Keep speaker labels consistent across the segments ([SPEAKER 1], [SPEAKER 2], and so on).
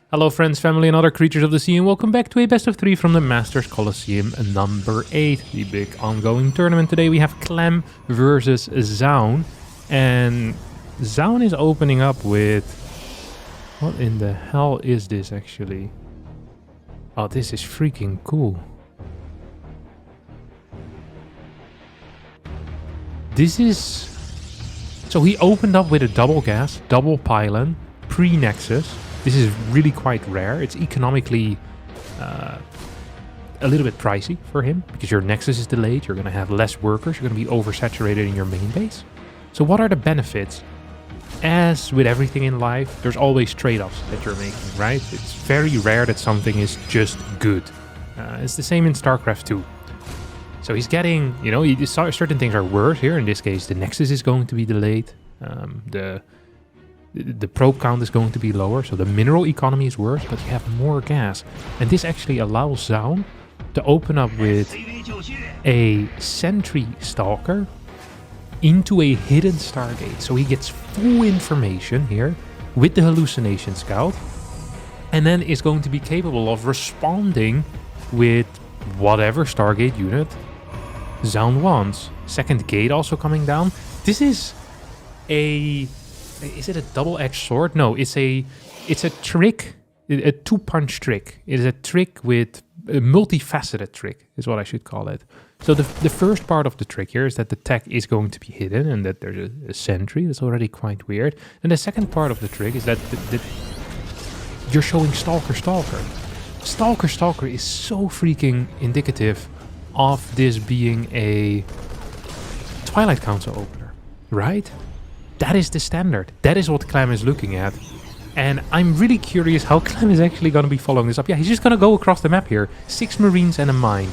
[SPEAKER 1] Hello friends, family and other creatures of the sea, and welcome back to a best of 3 from the Masters Colosseum number 8, the big ongoing tournament. Today we have Clem versus Zaun, and Zaun is opening up with... What in the hell is this actually? Oh, this is freaking cool. This is... So he opened up with a double gas, double pylon, pre-nexus. This is really quite rare. It's economically a little bit pricey for him because your nexus is delayed. You're going to have less workers. You're going to be oversaturated in your main base. So what are the benefits? As with everything in life, there's always trade-offs that you're making, right? It's very rare that something is just good. It's the same in StarCraft 2. So he's getting, you know, certain things are worse here. In this case, the nexus is going to be delayed. The probe count is going to be lower, so the mineral economy is worse, but you have more gas. And this actually allows Zaun to open up with a sentry stalker into a hidden Stargate. So he gets full information here with the hallucination scout, and then is going to be capable of responding with whatever Stargate unit Zaun wants. Second gate also coming down. This is a... Is it a double-edged sword? No, it's a trick, a two-punch trick. It is a trick with a multifaceted trick, is what I should call it. So the first part of the trick here is that the tech is going to be hidden and that there's a sentry. That's already quite weird. And the second part of the trick is that you're showing Stalker. Stalker is so freaking indicative of this being a Twilight Council opener, right? That is the standard. That is what Clem is looking at. And I'm really curious how Clem is actually going to be following this up. Yeah, he's just going to go across the map here. 6 Marines and a mine.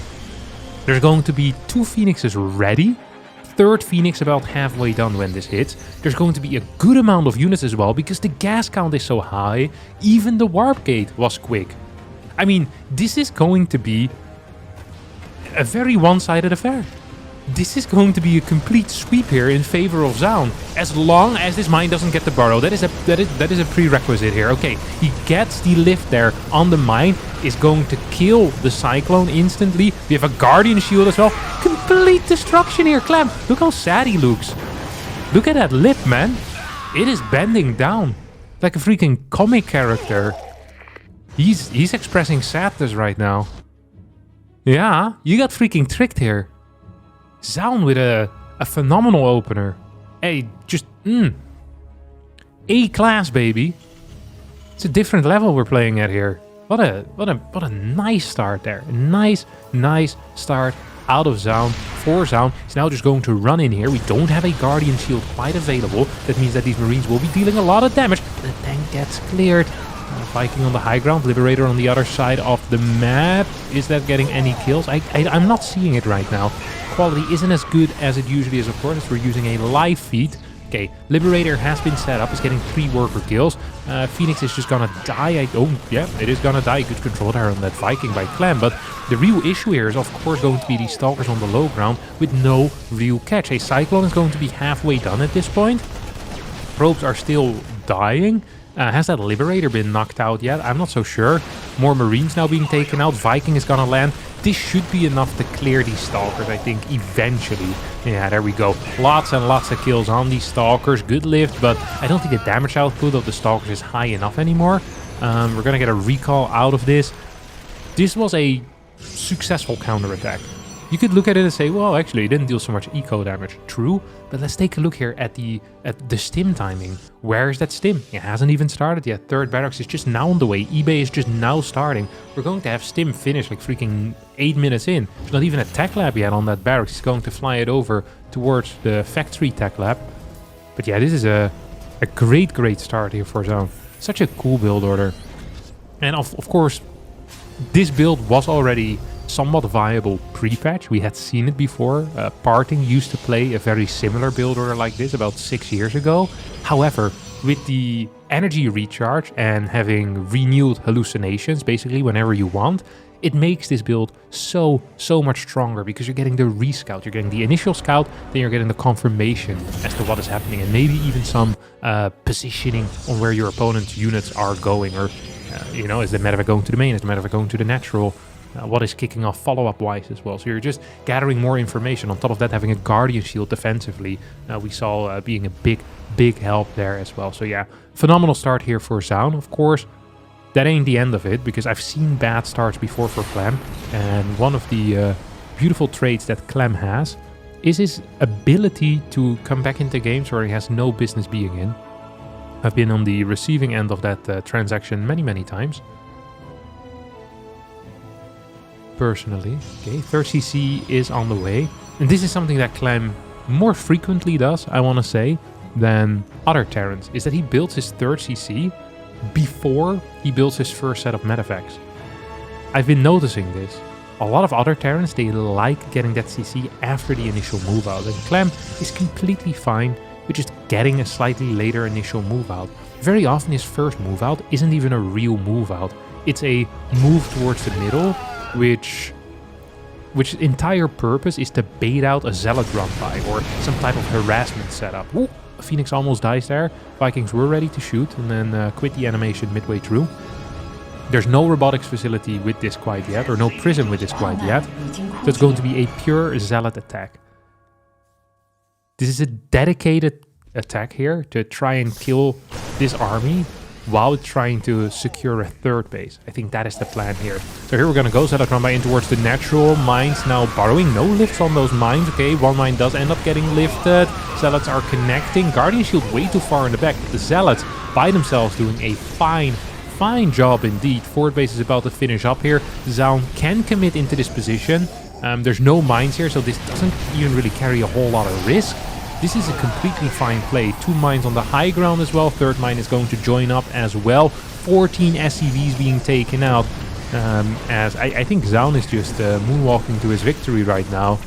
[SPEAKER 1] There's going to be 2 Phoenixes ready. Third Phoenix about halfway done when this hits. There's going to be a good amount of units as well because the gas count is so high. Even the warp gate was quick. I mean, this is going to be a very one-sided affair. This is going to be a complete sweep here in favor of Zaun, as long as this mine doesn't get the burrow. That is a prerequisite here. Okay, he gets the lift there on the mine, is going to kill the Cyclone instantly. We have a Guardian Shield as well. Complete destruction here, Clem. Look how sad he looks. Look at that lip, man. It is bending down like a freaking comic character. He's expressing sadness right now. Yeah, you got freaking tricked here. Zaun with a phenomenal opener. Hey, just A-class, baby. It's a different level we're playing at here. What a nice start there. A nice start out of Zaun for Zaun. He's now just going to run in here. We don't have a Guardian Shield quite available. That means that these Marines will be dealing a lot of damage. The tank gets cleared. Viking on the high ground, Liberator on the other side of the map. Is that getting any kills? I'm not seeing it right now. Quality isn't as good as it usually is, of course, as we're using a live feed. Okay, Liberator has been set up. It's getting 3 worker kills. Phoenix is just gonna die. Oh, yeah, it is gonna die. Good control there on that Viking by Clem. But the real issue here is, of course, going to be these Stalkers on the low ground with no real catch. A Cyclone is going to be halfway done at this point. Probes are still dying. Has that Liberator been knocked out yet? I'm not so sure. More Marines now being taken out. Viking is gonna land. This should be enough to clear these Stalkers, I think, eventually. Yeah, there we go. Lots and lots of kills on these Stalkers. Good lift, but I don't think the damage output of the Stalkers is high enough anymore. We're gonna get a recall out of this. This was a successful counterattack. You could look at it and say, well, actually, it didn't deal so much eco damage. True, but let's take a look here at the stim timing. Where is that stim? It hasn't even started yet. Third barracks is just now on the way. eBay is just now starting. We're going to have stim finish like freaking 8 minutes in. There's not even a tech lab yet on that barracks. He's going to fly it over towards the factory tech lab. But yeah, this is a great start here for Zaun. Such a cool build order. And of course, this build was already somewhat viable pre-patch. We had seen it before. Parting used to play a very similar build order like this about 6 years ago. However, with the energy recharge and having renewed hallucinations basically whenever you want, it makes this build so much stronger because you're getting the rescout, you're getting the initial scout, then you're getting the confirmation as to what is happening, and maybe even some positioning on where your opponent's units are going, or You know, is the medevac going to the main? Is the medevac going to the natural? What is kicking off follow-up wise as well? So you're just gathering more information. On top of that, having a Guardian Shield defensively, we saw being a big help there as well. So yeah, phenomenal start here for Zaun. Of course, that ain't the end of it, because I've seen bad starts before for Clem. And one of the beautiful traits that Clem has is his ability to come back into games where he has no business being in. I've been on the receiving end of that transaction many times. Personally. Okay, 3rd CC is on the way. And this is something that Clem more frequently does, I want to say, than other Terrans, is that he builds his 3rd CC before he builds his first set of medevacs. I've been noticing this. A lot of other Terrans, they like getting that CC after the initial move out, and Clem is completely fine with just getting a slightly later initial move out. Very often his first move out isn't even a real move out. It's a move towards the middle, which entire purpose is to bait out a Zealot run by or some type of harassment setup. Ooh, Phoenix almost dies there. Vikings were ready to shoot and then quit the animation midway through. There's no robotics facility with this quite yet, or no prison with this quite yet. So it's going to be a pure Zealot attack. This is a dedicated attack here to try and kill this army while trying to secure a 3rd base. I think that is the plan here. So here we're going to go Zealot run by in towards the natural. Mines now borrowing. No lifts on those mines. Okay, one mine does end up getting lifted. Zealots are connecting. Guardian Shield way too far in the back. But the Zealots by themselves doing a fine job indeed. 4th base is about to finish up here. Zaun can commit into this position. There's no mines here, so this doesn't even really carry a whole lot of risk. This is a completely fine play. 2 mines on the high ground as well. 3rd mine is going to join up as well. 14 SCVs being taken out. As I think Zaun is just moonwalking to his victory right now.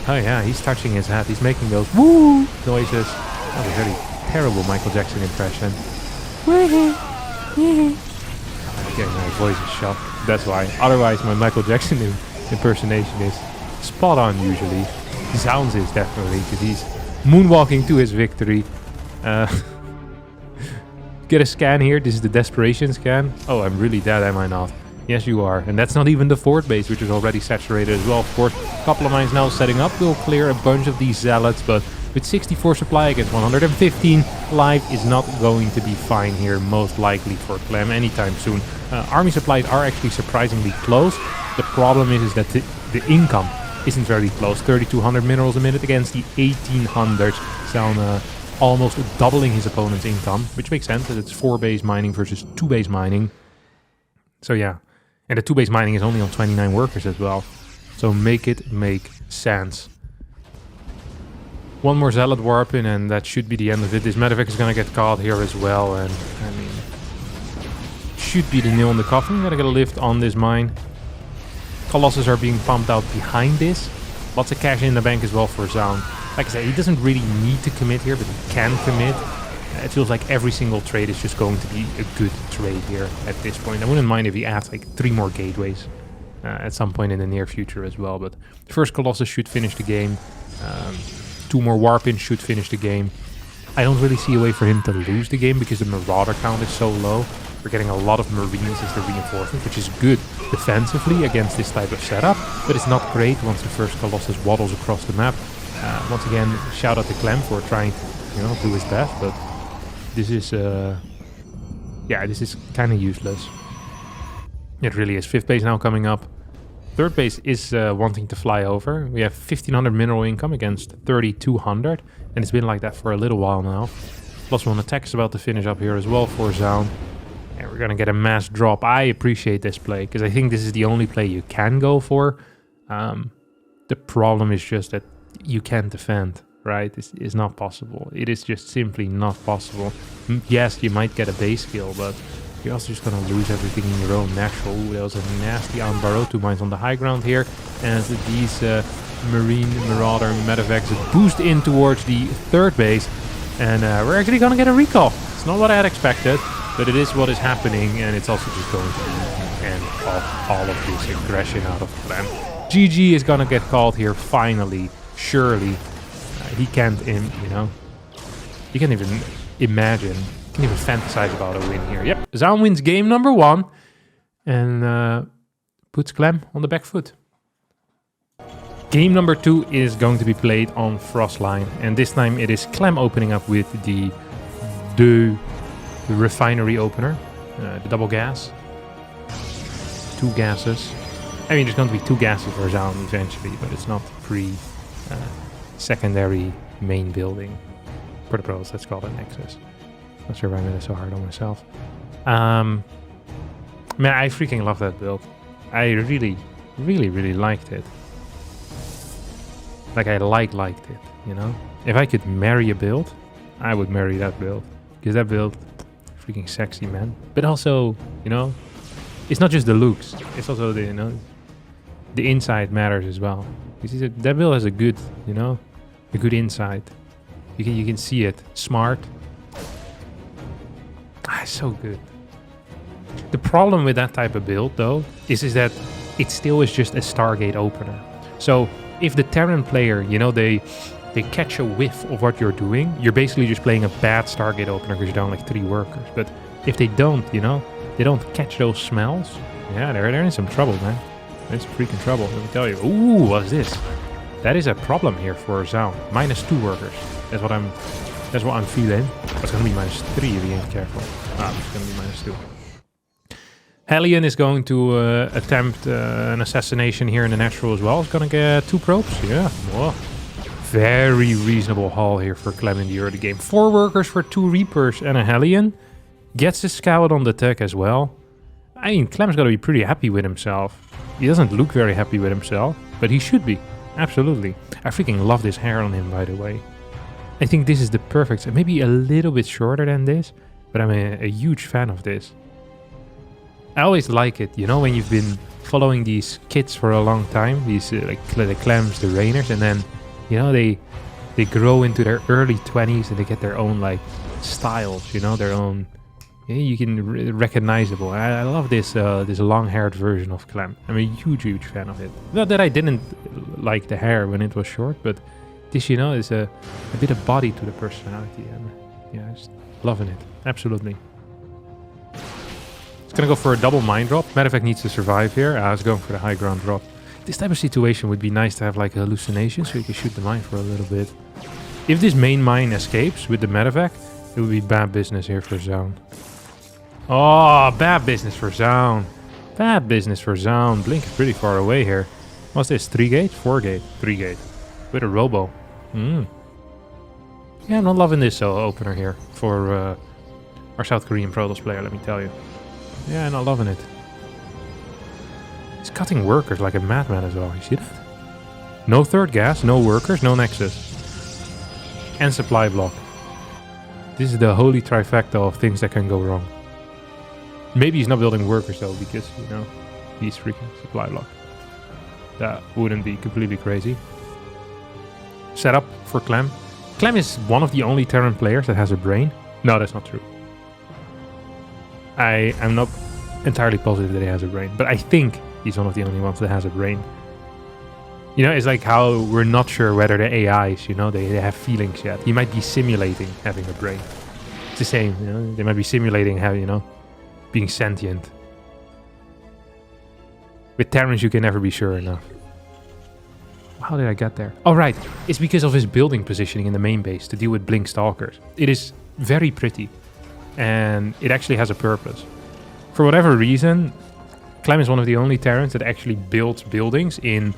[SPEAKER 1] Oh yeah, he's touching his hat. He's making those woo noises. That was a very terrible Michael Jackson impression. Okay, my voice is shot. That's why. Otherwise, my Michael Jackson impersonation is spot on usually. Zaun's is definitely, because he's moonwalking to his victory. Get a scan here. This is the desperation scan. Oh, I'm really dead, am I not? Yes, you are. And that's not even the 4th base, which is already saturated as well. Of course, a couple of mines now setting up. We'll clear a bunch of these Zealots, but with 64 supply against 115, life is not going to be fine here, most likely for Clem anytime soon. Army supplies are actually surprisingly close. The problem is that the income isn't very close. 3,200 minerals a minute against the 1,800. Zaun almost doubling his opponent's income, which makes sense that it's 4-base mining versus 2-base mining. So yeah, and the 2-base mining is only on 29 workers as well. So make it make sense. One more Zealot warp in and that should be the end of it. This medevac is going to get caught here as well, and I mean, should be the nail in the coffin. Gotta get a lift on this mine. Colossus are being pumped out behind this. Lots of cash in the bank as well for Zaun. Like I said, he doesn't really need to commit here, but he can commit. It feels like every single trade is just going to be a good trade here at this point. I wouldn't mind if he adds like 3 more gateways at some point in the near future as well. But the first Colossus should finish the game. 2 more warp-ins should finish the game. I don't really see a way for him to lose the game because the Marauder count is so low. We're getting a lot of Marines as the reinforcement, which is good defensively against this type of setup, but it's not great once the first Colossus waddles across the map. Once again, shout out to Clem for trying to, do his best, but this is, this is kind of useless. It really is. 5th base now coming up. 3rd base is wanting to fly over. We have 1,500 mineral income against 3,200, and it's been like that for a little while now. +1 attack is about to finish up here as well for Zaun. And we're going to get a mass drop. I appreciate this play, because I think this is the only play you can go for. The problem is just that you can't defend, right? It's not possible. It is just simply not possible. Yes, you might get a base kill, but you're also just going to lose everything in your own natural. Ooh, that was a nasty Unbarrow. 2 mines on the high ground here. And these Marine Marauder medevacs boost in towards the 3rd base. And we're actually going to get a recall. It's not what I had expected, but it is what is happening. And it's also just going to be the end of all of this aggression out of Clem. GG is going to get called here finally. Surely. He can't, you can't even imagine Can even fantasize about a win here. Yep, Zaun wins game number 1 and puts Clem on the back foot. Game number 2 is going to be played on Frostline, and this time it is Clem opening up with the refinery opener, the double gas. 2 gases. I mean, there's going to be 2 gases for Zaun eventually, but it's not secondary main building. For the pros, let's call it Nexus. Not sure why I made it so hard on myself. Man, I freaking love that build. I really, really, really liked it. Like, I liked it, you know? If I could marry a build, I would marry that build. Because that build, freaking sexy, man. But also, you know, it's not just the looks. It's also the, you know, the inside matters as well. You see, that build has a good, you know, a good inside. You can see it. Smart. It's so good. The problem with that type of build, though, is that it still is just a Stargate opener. So if the Terran player, you know, they catch a whiff of what you're doing, you're basically just playing a bad Stargate opener because you're down like 3 workers. But if they don't, you know, they don't catch those smells, yeah, they're in some trouble, man. They're in some freaking trouble, let me tell you. Ooh, what's this? That is a problem here for Zaun. -2 workers. That's what I'm feeling. It's gonna be -3 if you ain't careful. It's gonna be -2. Hellion is going to attempt an assassination here in the natural as well. It's gonna get 2 probes. Yeah. Whoa. Very reasonable haul here for Clem in the early game. 4 workers for 2 Reapers and a Hellion. Gets the scout on the tech as well. I mean, Clem's gotta be pretty happy with himself. He doesn't look very happy with himself, but he should be. Absolutely. I freaking love this hair on him, by the way. I think this is the perfect, maybe a little bit shorter than this, but I'm a huge fan of this. I always like it, you know, when you've been following these kids for a long time, these like the Clems, the Rainers, and then, you know, they grow into their early 20s and they get their own like styles, you know, their own, you can recognizable. I love this this long-haired version of Clem. I'm a huge fan of it. Not that I didn't like the hair when it was short, but this, you know, is a bit of body to the personality, and yeah, just loving it. Absolutely. It's gonna go for a double mine drop. Matter of fact, needs to survive here. I was going for the high ground drop. This type of situation would be nice to have like a hallucination, so you can shoot the mine for a little bit. If this main mine escapes with the medevac, it would be bad business here for Zaun. Oh, bad business for Zaun. Bad business for Zaun. Blink is pretty far away here. What's this? 3 gate? 4 gate? 3 gate. With a robo. Yeah, I'm not loving this opener here for our South Korean Protoss player, let me tell you. Yeah, I'm not loving it. He's cutting workers like a madman as well. You see that? No 3rd gas, no workers, no nexus. And supply block. This is the holy trifecta of things that can go wrong. Maybe he's not building workers though, because, you know, he's freaking supply block. That wouldn't be completely crazy. Setup for Clem. Clem is one of the only Terran players that has a brain. No, that's not true. I am not entirely positive that he has a brain, but I think he's one of the only ones that has a brain. You know, it's like how we're not sure whether the AIs, you know, they have feelings yet. He might be simulating having a brain. It's the same, you know, they might be simulating having, you know, being sentient. With Terrans, you can never be sure enough. How did I get there? Oh, right. It's because of his building positioning in the main base to deal with Blink Stalkers. It is very pretty. And it actually has a purpose. For whatever reason, Clem is one of the only Terrans that actually builds buildings in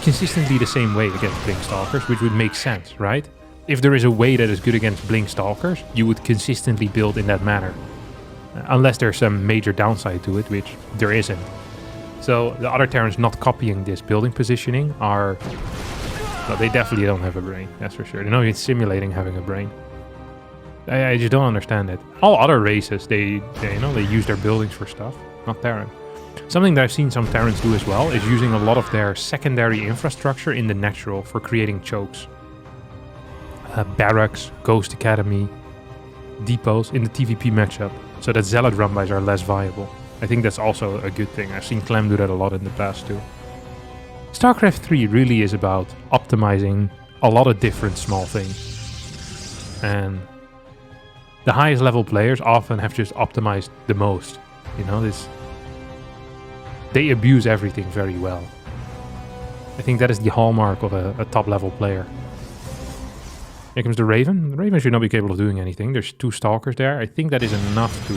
[SPEAKER 1] consistently the same way against Blink Stalkers, which would make sense, right? If there is a way that is good against Blink Stalkers, you would consistently build in that manner. Unless there's some major downside to it, which there isn't. So the other Terrans not copying this building positioning are... Well, they definitely don't have a brain, that's for sure. They're not even simulating having a brain. I just don't understand it. All other races, they use their buildings for stuff, not Terran. Something that I've seen some Terrans do as well is using a lot of their secondary infrastructure in the natural for creating chokes. Barracks, Ghost Academy, depots in the TVP matchup, so that Zealot run-bys are less viable. I think that's also a good thing. I've seen Clem do that a lot in the past too. StarCraft 3 really is about optimizing a lot of different small things. And the highest level players often have just optimized the most. You know, they abuse everything very well. I think that is the hallmark of a top level player. Here comes the Raven. The Raven should not be capable of doing anything. There's 2 Stalkers there. I think that is enough to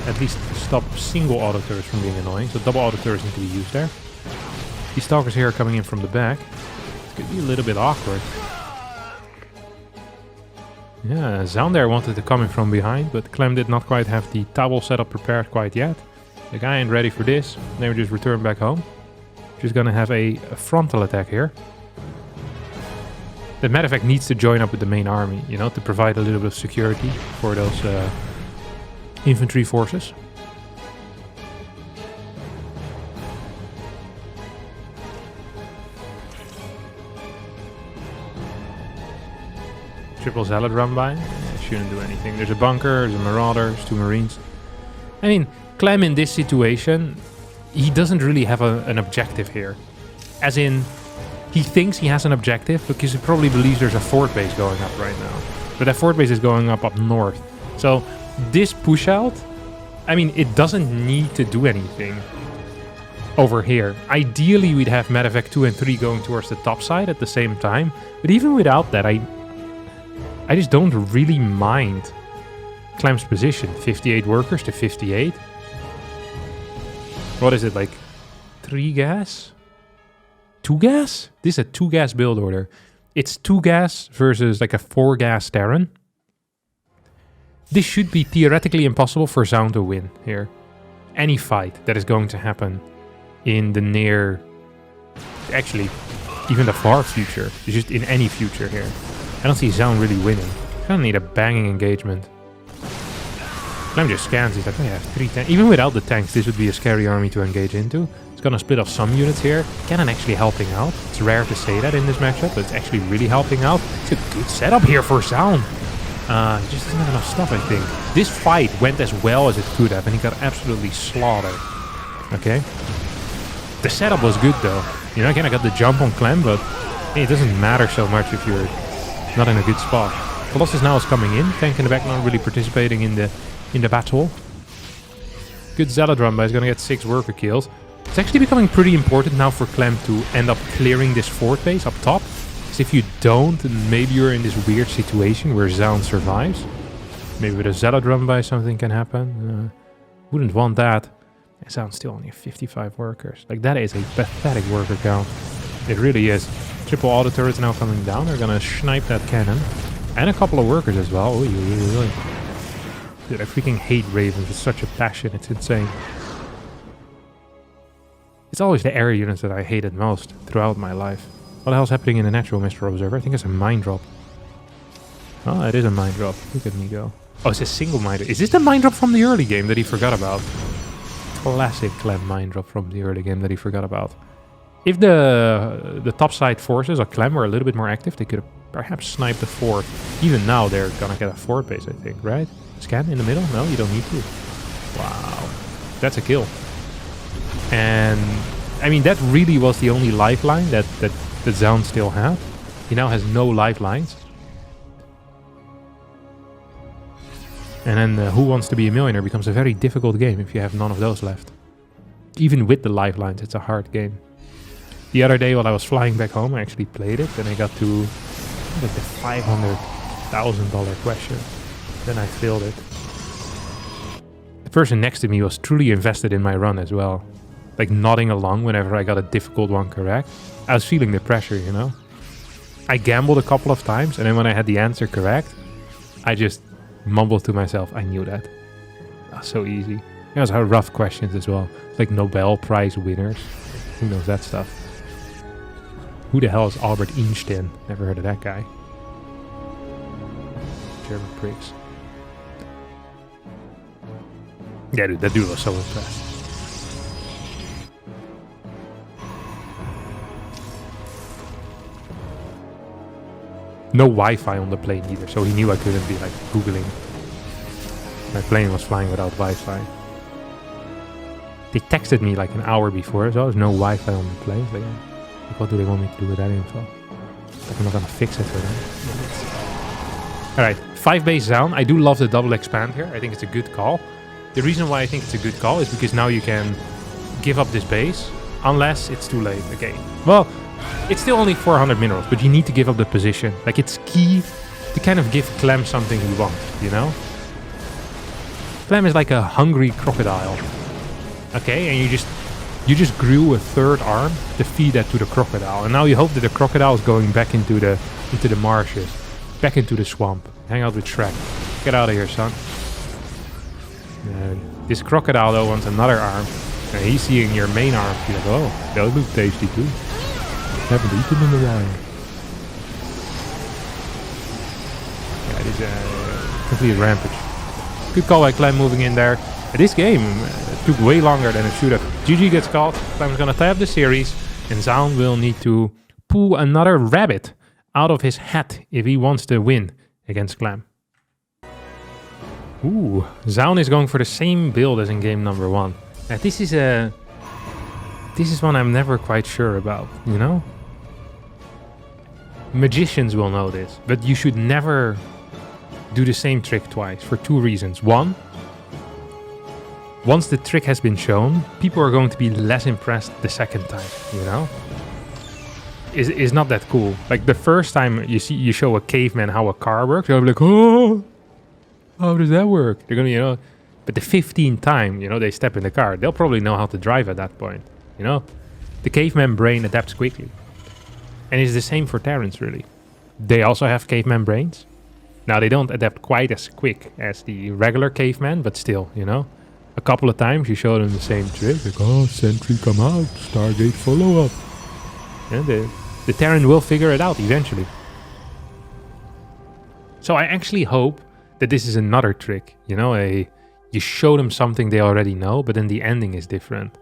[SPEAKER 1] at least stop single auto turrets from being annoying. So double auto turrets need to be used there. These Stalkers here are coming in from the back. It could be a little bit awkward. Yeah, Zaun there wanted to come in from behind, but Clem did not quite have the towel setup prepared quite yet. The guy ain't ready for this. They will just return back home. Just gonna have a frontal attack here. The medevac needs to join up with the main army, you know, to provide a little bit of security for those infantry forces. Triple Zealot run by. Shouldn't do anything. There's a bunker, there's a marauder, there's 2 marines. I mean, Clem in this situation, he doesn't really have an objective here. As in, he thinks he has an objective because he probably believes there's a fort base going up right now. But that fort base is going up north. So this push out, I mean, it doesn't need to do anything over here. Ideally, we'd have medevac 2 and 3 going towards the top side at the same time. But even without that, I just don't really mind Clem's position. 58 workers to 58. What is it, like 3 gas? 2 gas? This is a 2 gas build order. It's 2 gas versus like a 4 gas Terran. This should be theoretically impossible for Zaun to win here. Any fight that is going to happen in the near... Actually, even the far future. Just in any future here. I don't see Zaun really winning. I don't need a banging engagement. Clem just scans. He's like, oh yeah, 3 tanks. Even without the tanks, this would be a scary army to engage into. It's gonna split off some units here. Cannon actually helping out. It's rare to say that in this matchup, but it's actually really helping out. It's a good setup here for Zaun. He just doesn't have enough stuff, I think. This fight went as well as it could have, and he got absolutely slaughtered. Okay. The setup was good though. You know, again, I got the jump on Clem, but hey, it doesn't matter so much if you're not in a good spot. Colossus now is coming in. Tank in the back, not really participating in the battle. Good Zealot run, but he's gonna get 6 worker kills. It's actually becoming pretty important now for Clem to end up clearing this fort base up top. Because if you don't, then maybe you're in this weird situation where Zaun survives. Maybe with a Zealot run by something can happen. Wouldn't want that. And Zaun's still only 55 workers. Like, that is a pathetic worker count. It really is. Triple auto turrets now coming down. They're gonna snipe that cannon. And a couple of workers as well. Oy, oy, oy, oy. Dude, I freaking hate Ravens with such a passion. It's insane. It's always the area units that I hated most throughout my life. What the hell's happening in the natural, Mr. Observer? I think it's a mine drop. Oh, it is a mine drop. Look at me go. Oh, it's a single mine drop. Is this the mine drop from the early game that he forgot about? Classic Clem mine drop from the early game that he forgot about. If the topside forces or Clem were a little bit more active, they could have perhaps sniped the fort. Even now, they're gonna get a fort base, I think, right? Scan in the middle? No, you don't need to. Wow. That's a kill. And, I mean, that really was the only lifeline that Zaun still had. He now has no lifelines. And then Who Wants to Be a Millionaire becomes a very difficult game if you have none of those left. Even with the lifelines, it's a hard game. The other day while I was flying back home, I actually played it, and I got to like the $500,000 question. Then I failed it. The person next to me was truly invested in my run as well. Like nodding along whenever I got a difficult one correct. I was feeling the pressure, you know? I gambled a couple of times, and then when I had the answer correct, I just mumbled to myself, I knew that. Oh, so easy. It was rough questions as well. Like Nobel Prize winners. Who knows that stuff? Who the hell is Albert Einstein? Never heard of that guy. German pricks. Yeah, dude, that dude was so impressed. No Wi-Fi on the plane either, so he knew I couldn't be like Googling. My plane was flying without Wi-Fi. They texted me like an hour before, so there's no Wi-Fi on the plane. Like, what do they want me to do with that info? Like, I'm not gonna fix it for them. Alright, 5 base down. I do love the double expand here. I think it's a good call. The reason why I think it's a good call is because now you can give up this base, unless it's too late. Okay, well, it's still only 400 minerals, but you need to give up the position. Like, it's key to kind of give Clem something he wants, you know? Clem is like a hungry crocodile. Okay, and you just grew a third arm to feed that to the crocodile, and now you hope that the crocodile is going back into the marshes, back into the swamp. Hang out with Shrek. Get out of here, son. This crocodile though wants another arm, and he's seeing your main arm. He's like, oh, those look tasty too. Haven't eaten in a while. Yeah, it is a complete rampage. Good call by Clem moving in there. This game took way longer than it should have. GG gets called. Clem's gonna tie up the series, and Zaun will need to pull another rabbit out of his hat if he wants to win against Clem. Ooh, Zaun is going for the same build as in game number 1. Now, this is one I'm never quite sure about, you know? Magicians will know this, but you should never do the same trick twice for 2 reasons. One, once the trick has been shown, people are going to be less impressed the second time, you know? Is not that cool. Like, the first time you show a caveman how a car works, they'll be like, oh, how does that work? They're gonna, you know, but the 15th time, you know, they step in the car, they'll probably know how to drive at that point, you know? The caveman brain adapts quickly. And it's the same for Terrans, really. They also have caveman brains. Now, they don't adapt quite as quick as the regular caveman, but still, you know? A couple of times you show them the same trick, like, oh, sentry come out, Stargate follow up. And the Terran will figure it out eventually. So I actually hope that this is another trick, you know, you show them something they already know, but then the ending is different.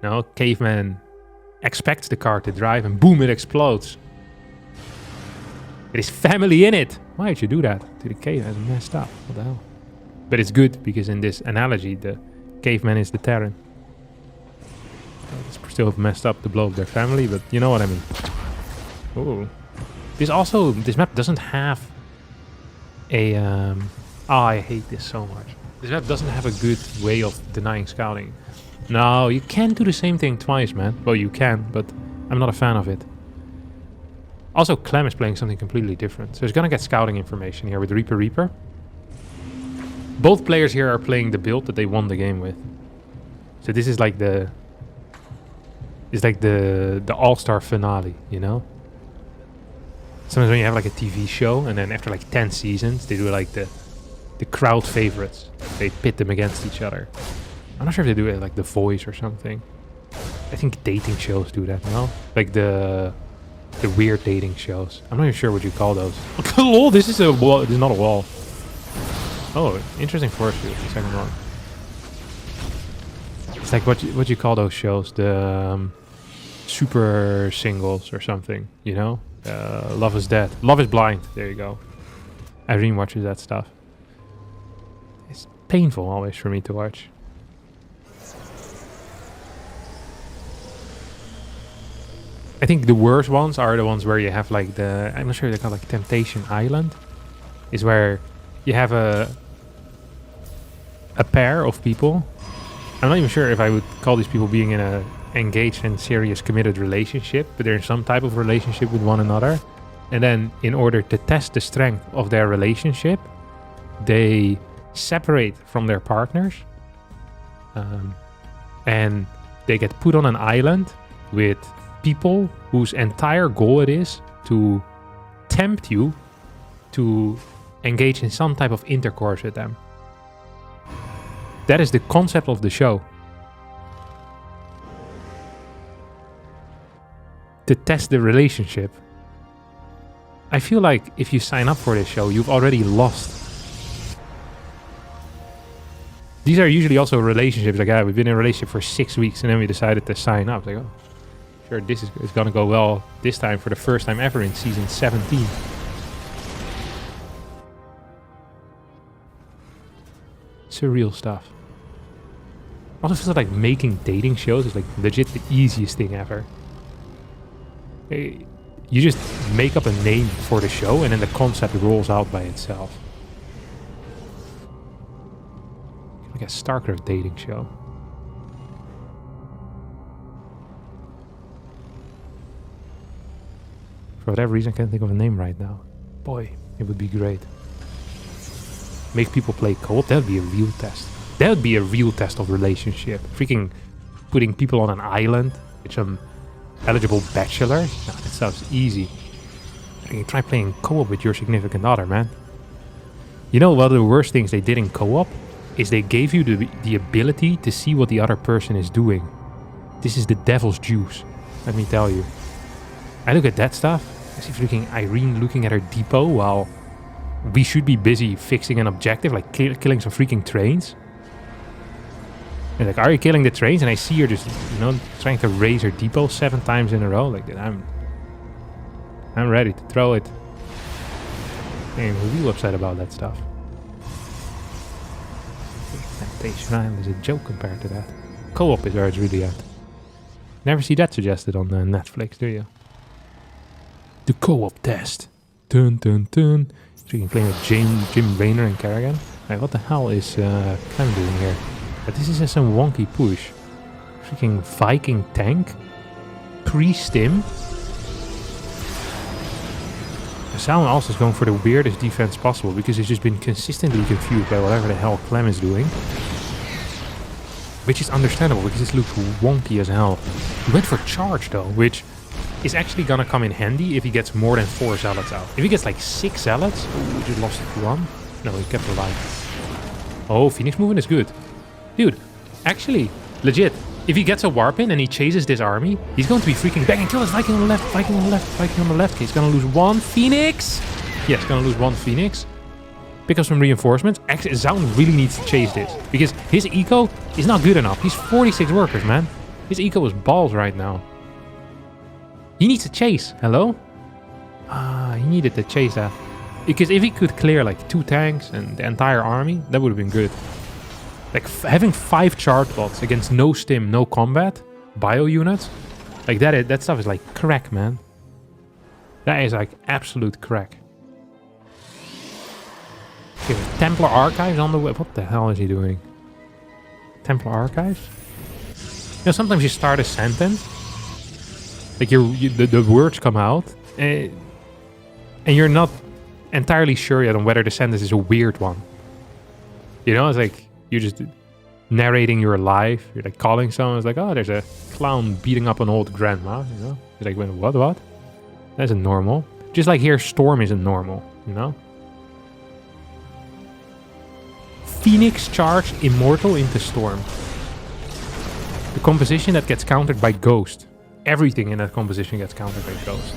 [SPEAKER 1] No, caveman expects the car to drive and boom, it explodes. It is family in it. Why'd you do that to the caveman? It's messed up. What the hell? But it's good because in this analogy, the caveman is the Terran. It's still messed up to blow up their family, but you know what I mean. Oh, this map doesn't have a. I hate this so much. This map doesn't have a good way of denying scouting. No, you can't do the same thing twice, man. Well, you can, but I'm not a fan of it. Also, Clem is playing something completely different, so he's gonna get scouting information here with Reaper. Both players here are playing the build that they won the game with. So this is like the all-star finale, you know? Sometimes when you have like a TV show and then after like 10 seasons, they do like the crowd favorites. They pit them against each other. I'm not sure if they do it like The Voice or something. I think dating shows do that, no? Like the weird dating shows. I'm not even sure what you call those. Lol, this is a wall. This is not a wall. Oh, interesting force field, the second one. It's like what you call those shows, the super singles or something, you know? Love is Dead. Love is Blind, there you go. Irene watches that stuff. It's painful always for me to watch. I think the worst ones are the ones where you have like I'm not sure, they call like Temptation Island. Is where you have a pair of people. I'm not even sure if I would call these people being in a engaged and serious committed relationship, but they're in some type of relationship with one another. And then in order to test the strength of their relationship, they separate from their partners. And they get put on an island with people whose entire goal it is to tempt you to engage in some type of intercourse with them. That is the concept of the show. To test the relationship. I feel like if you sign up for this show, you've already lost. These are usually also relationships. Like, we've been in a relationship for 6 weeks and then we decided to sign up. It's like, oh, sure, this is gonna go well this time for the first time ever in season 17. Surreal stuff. Also feels like making dating shows is like legit the easiest thing ever. You just make up a name for the show and then the concept rolls out by itself. Like a StarCraft dating show. For whatever reason, I can't think of a name right now. Boy, it would be great. Make people play co-op, that would be a real test. That would be a real test of relationship. Freaking putting people on an island with some eligible bachelor. Nah, that sounds easy. Try playing co-op with your significant other, man. You know, one of the worst things they did in co-op is they gave you the ability to see what the other person is doing. This is the devil's juice, let me tell you. I look at that stuff. I see freaking Irene looking at her depot while we should be busy fixing an objective, like killing some freaking trains. And like, are you killing the trains? And I see her just, you know, trying to raise her depot 7 times in a row. Like, I'm ready to throw it. I'm real upset about that stuff. Temptation Island is a joke compared to that. Co-op is where it's really at. Never see that suggested on Netflix, do you? The co-op test. Dun dun dun. So you can play with Jim Raynor and Kerrigan. Like, what the hell is Clem doing here? But this is some wonky push. Freaking Viking tank. Pre-stim. Salmon also is going for the weirdest defense possible because he's just been consistently confused by whatever the hell Clem is doing. Which is understandable because this looks wonky as hell. He went for charge though, which is actually gonna come in handy if he gets more than 4 zealots out. If he gets like 6 zealots, oh, we just lost 1. No, he kept alive. Oh, Phoenix movement is good. Dude, actually, legit. If he gets a warp in and he chases this army, he's going to be freaking back and kill this Viking on the left, Viking on the left, Viking on the left. Okay, he's gonna lose 1 Phoenix. Yes, gonna lose 1 Phoenix. Pick up some reinforcements. Actually, Zaun really needs to chase this because his eco is not good enough. He's 46 workers, man. His eco is balls right now. He needs to chase. Hello? He needed to chase that. Because if he could clear like 2 tanks and the entire army, that would have been good. Like having 5 charge bots against no stim, no combat, bio units, like that stuff is like crack, man. That is like absolute crack. Okay, Templar Archives on the web. What the hell is he doing? Templar Archives? You know, sometimes you start a sentence, like the words come out, and you're not entirely sure yet on whether the sentence is a weird one. You know, it's like you're just narrating your life. You're like calling someone. It's like, oh, there's a clown beating up an old grandma. You know, it's like, what? That isn't normal. Just like here, storm isn't normal. You know. Phoenix charge immortal into storm. The composition that gets countered by ghost. Everything in that composition gets countered by ghost.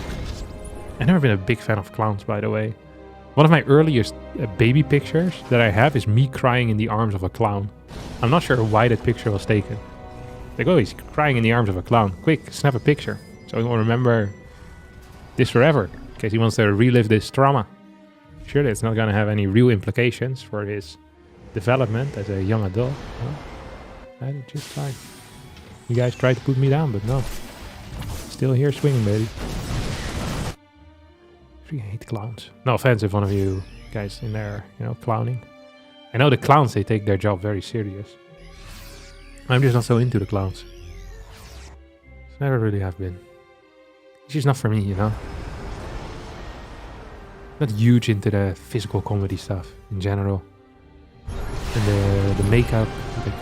[SPEAKER 1] I've never been a big fan of clowns, by the way. One of my earliest baby pictures that I have is me crying in the arms of a clown. I'm not sure why that picture was taken. Like, oh, he's crying in the arms of a clown. Quick, snap a picture. So he will remember this forever, in case he wants to relive this trauma. Surely it's not going to have any real implications for his development as a young adult. No? I just tried. You guys tried to put me down, but no. Still here swinging, baby. I hate clowns. No offense if one of you guys in there, you know, clowning. I know the clowns, they take their job very serious. I'm just not so into the clowns. Never really have been. It's just not for me, you know. Not huge into the physical comedy stuff in general. And the makeup, like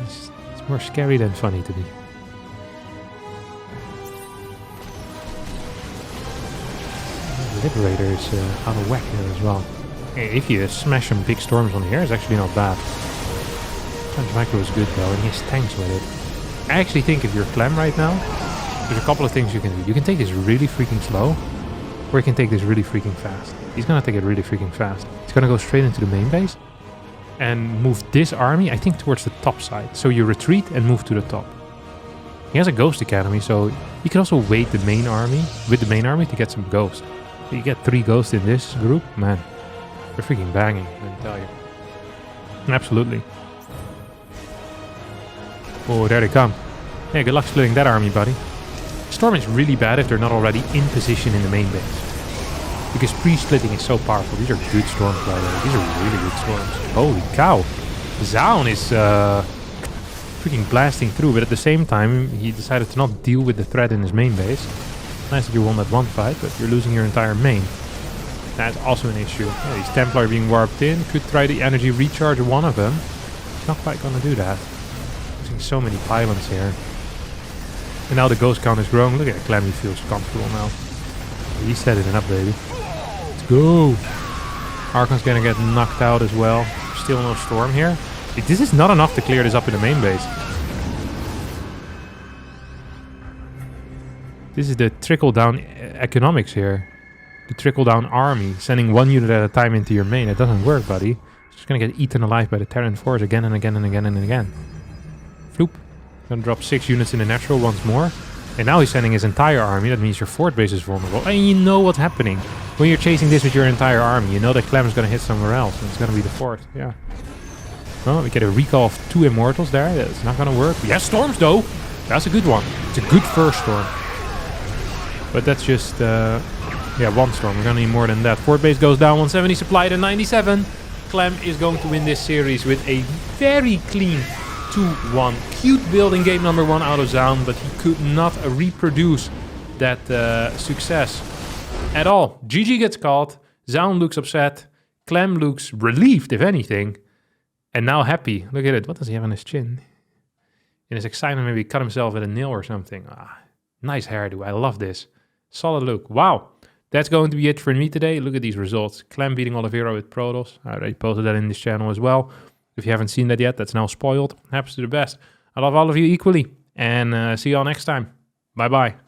[SPEAKER 1] it's more scary than funny to me. Liberator is out of whack here as well. If you smash some big storms on here, it's actually not bad. Punch Micro is good though, and he has tanks with it. I actually think if you're Clem right now, there's a couple of things you can do. You can take this really freaking slow, or you can take this really freaking fast. He's gonna take it really freaking fast. He's gonna go straight into the main base and move this army, I think, towards the top side. So you retreat and move to the top. He has a Ghost Academy, so he can also wait the main army to get some Ghost. You get 3 Ghosts in this group, man. They're freaking banging, let me tell you. Absolutely. Oh, there they come. Hey, good luck splitting that army, buddy. Storm is really bad if they're not already in position in the main base. Because pre-splitting is so powerful. These are good storms, by the way. These are really good storms. Holy cow. Zaun is freaking blasting through, but at the same time, he decided to not deal with the threat in his main base. Nice that you won that one fight, but you're losing your entire main. That's also an issue. Yeah, these Templar being warped in. Could try the energy recharge of one of them. It's not quite gonna do that. Losing so many pylons here. And now the ghost count is growing. Look at Clem, he feels comfortable now. He's setting it up, baby. Let's go. Archon's gonna get knocked out as well. Still no storm here. This is not enough to clear this up in the main base. This is the trickle-down economics here. The trickle-down army, sending one unit at a time into your main. It doesn't work, buddy. It's just gonna get eaten alive by the Terran force again and again and again and again. Floop. Gonna drop 6 units in the natural once more. And now he's sending his entire army. That means your fort base is vulnerable. And you know what's happening. When you're chasing this with your entire army, you know that Clem's gonna hit somewhere else. And it's gonna be the fort. Yeah. Well, we get a recall of 2 immortals there. That's not gonna work. We have storms, though. That's a good one. It's a good first storm. But that's just, yeah, 1 storm. We're gonna need more than that. Fort base goes down. 170 supplied at 97. Clem is going to win this series with a very clean 2-1. Cute build in game number 1 out of Zaun, but he could not reproduce that success at all. GG gets called. Zaun looks upset. Clem looks relieved, if anything. And now happy. Look at it. What does he have on his chin? In his excitement, maybe cut himself with a nail or something. Ah, nice hairdo. I love this. Solid look. Wow. That's going to be it for me today. Look at these results. Clem beating Oliveira with Protoss. I already posted that in this channel as well. If you haven't seen that yet, that's now spoiled. Happens to the best. I love all of you equally. And see you all next time. Bye-bye.